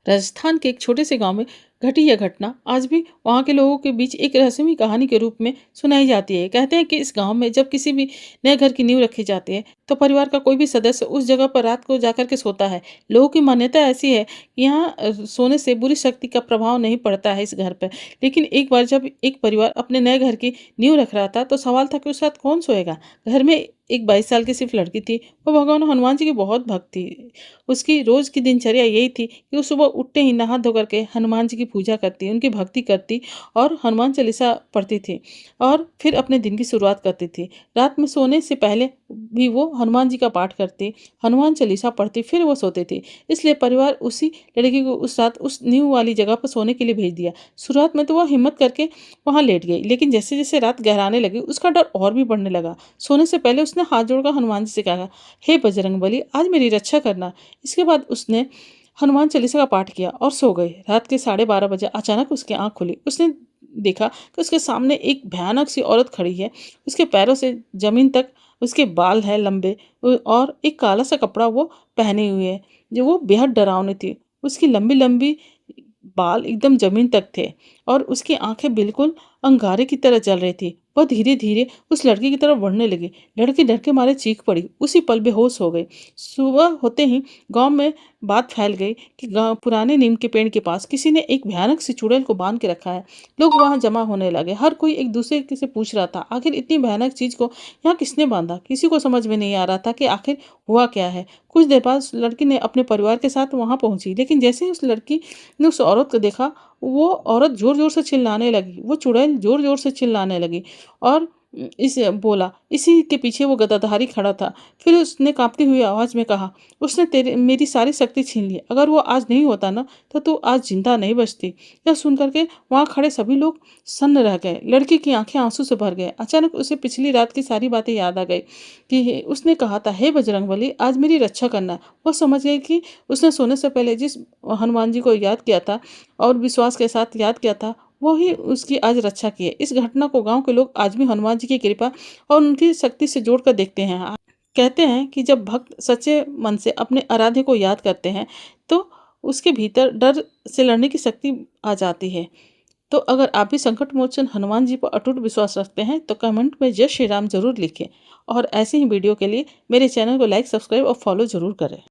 राजस्थान के एक छोटे से गांव में घटी यह घटना आज भी वहां के लोगों के बीच एक रहस्यमयी कहानी के रूप में सुनाई जाती है। कहते हैं कि इस गांव में जब किसी भी नए घर की नींव रखी जाती है तो परिवार का कोई भी सदस्य उस जगह पर रात को जाकर के सोता है। लोगों की मान्यता ऐसी है कि यहाँ सोने से बुरी शक्ति का प्रभाव नहीं पड़ता है इस घर पर। लेकिन एक बार जब एक परिवार अपने नए घर की नींव रख रहा था तो सवाल था कि उस रात कौन सोएगा। घर में एक 22 साल की सिर्फ लड़की थी। वो भगवान हनुमान जी की बहुत भक्त थी। उसकी रोज की दिनचर्या यही थी कि वो सुबह उठते ही नहा धो करके हनुमान जी की पूजा करती, उनकी भक्ति करती और हनुमान चालीसा पढ़ती थी और फिर अपने दिन की शुरुआत करती थी। रात में सोने से पहले भी वो हनुमान जी का पाठ करती, हनुमान चालीसा पढ़ती, फिर वो सोती थी। इसलिए परिवार उसी लड़की को उस रात उस नींव वाली जगह पर सोने के लिए भेज दिया। शुरुआत में तो वह हिम्मत करके वहां लेट गई, लेकिन जैसे जैसे रात गहराने लगी उसका डर और भी बढ़ने लगा। सोने से पहले उसने हाथ जोड़कर हनुमान जी से कहा, हे बजरंग बली, आज मेरी रक्षा करना। इसके बाद उसने हनुमान चालीसा का पाठ किया और सो गई। रात के 12:30 बजे अचानक उसकी आंख खुली। उसने देखा कि उसके सामने एक भयानक सी औरत खड़ी है। उसके पैरों से जमीन तक उसके बाल है लंबे और एक काला सा कपड़ा वो पहने हुए है जो वो बेहद डरावनी थी। उसकी लंबी लंबी बाल एकदम जमीन तक थे और उसकी आंखें बिल्कुल अंगारे की तरह जल रही थी। वह धीरे धीरे उस लड़की की तरफ बढ़ने लगी। लड़की डर के मारे चीख पड़ी, उसी पल बेहोश हो गई। सुबह होते ही गांव में बात फैल गई कि गांव पुराने नीम के पेड़ के पास किसी ने एक भयानक सी चुड़ैल को बांध के रखा है। लोग वहां जमा होने लगे। हर कोई एक दूसरे से पूछ रहा था आखिर इतनी भयानक चीज को यहाँ किसने बांधा। किसी को समझ में नहीं आ रहा था कि आखिर हुआ क्या है। कुछ देर बाद उस लड़की ने अपने परिवार के साथ वहां पहुंची, लेकिन जैसे ही उस लड़की ने उस औरत को देखा, वो औरत जोर जोर से चिल्लाने लगी। वो चुड़ैल जोर जोर से चिल्लाने लगी और इस बोला, इसी के पीछे वो गदाधारी खड़ा था। फिर उसने कांपती हुई आवाज में कहा, उसने तेरे मेरी सारी शक्ति छीन ली। अगर वो आज नहीं होता ना तो तू आज जिंदा नहीं बचती। यह सुनकर के वहां खड़े सभी लोग सन्न रह गए। लड़की की आंखें आंसू से भर गए। अचानक उसे पिछली रात की सारी बातें याद आ गई कि उसने कहा था, हे बजरंगबली, आज मेरी रक्षा करना। वो समझ गई कि उसने सोने से पहले जिस हनुमान जी को याद किया था और विश्वास के साथ याद किया था, वो ही उसकी आज रक्षा की है। इस घटना को गांव के लोग आज भी हनुमान जी की कृपा और उनकी शक्ति से जोड़कर देखते हैं। कहते हैं कि जब भक्त सच्चे मन से अपने आराध्य को याद करते हैं तो उसके भीतर डर से लड़ने की शक्ति आ जाती है। तो अगर आप भी संकट मोचन हनुमान जी पर अटूट विश्वास रखते हैं तो कमेंट में जय श्री राम जरूर लिखें और ऐसे ही वीडियो के लिए मेरे चैनल को लाइक, सब्सक्राइब और फॉलो जरूर करें।